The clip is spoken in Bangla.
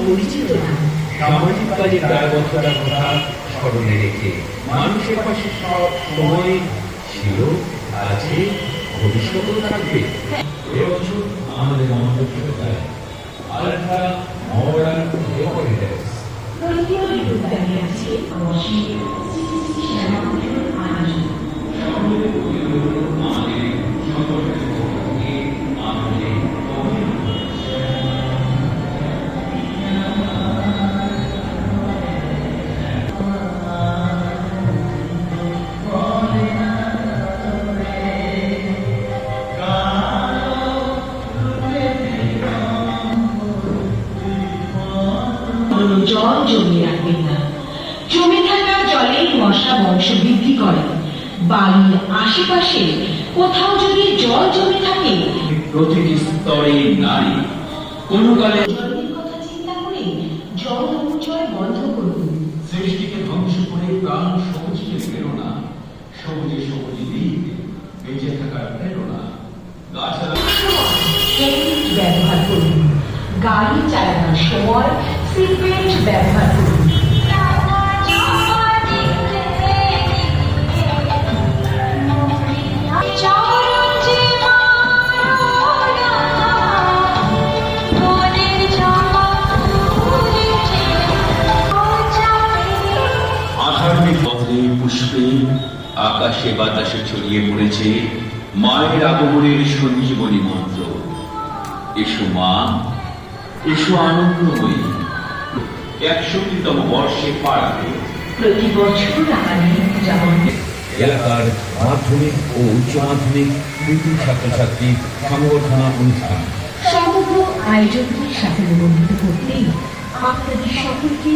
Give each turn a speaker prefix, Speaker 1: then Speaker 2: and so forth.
Speaker 1: পরিচিত না।
Speaker 2: সামাজিক কাজের দায়বদ্ধতার কথা স্মরণে রেখে মানুষের পাশে সব সময় ছিল, আছে, ভবিষ্যতেও থাকবে। এবছর আমাদের মহাবিদ্যালয় আলট্রা মডার্ন ডেকোরেটরস
Speaker 1: প্রতিটি উদ্যানে আছে রসের শ্যামাপুজোর আয়োজন। জল জমিয়ে রাখবেন না। জমে থাকা জলে মশা বংশ বৃদ্ধি করে। বাড়ির আশেপাশে কোথাও যদি জল জমে থাকে,
Speaker 2: প্রতিটি স্তরে নারী কোনো কালে
Speaker 1: জলের কথা চিন্তা করে জল অপচয় বন্ধ করুন।
Speaker 2: সৃষ্টিকে ধ্বংস করে প্রাণ সবুজকে প্রেরণা, সবুজে সবুজ দিক, বেঁচে থাকার প্রেরণা। গাছালা
Speaker 1: হেলমেট ব্যবহার করুন। গাড়ি চালানোর সময় সিট বেল্ট ব্যবহার করুন।
Speaker 2: আধার্মিক পথে পুষ্পে আকাশে বাতাসে ছড়িয়ে পড়েছে মায়ের আগমনের সঞ্জীবনী মন্ত্র। এসো মা, এসো আনন্দময়ী। 61তম বর্ষে পাড়াবে
Speaker 1: প্রতি বছর আমাদের যেমন
Speaker 2: এলাকার মাধ্যমিক ও উচ্চ মাধ্যমিক কৃতি ছাত্রছাত্রী সংবর্ধনা অনুষ্ঠান
Speaker 1: সমগ্র আয়োজনকে সাফল্যমণ্ডিত করতে আপনাদের সকলকে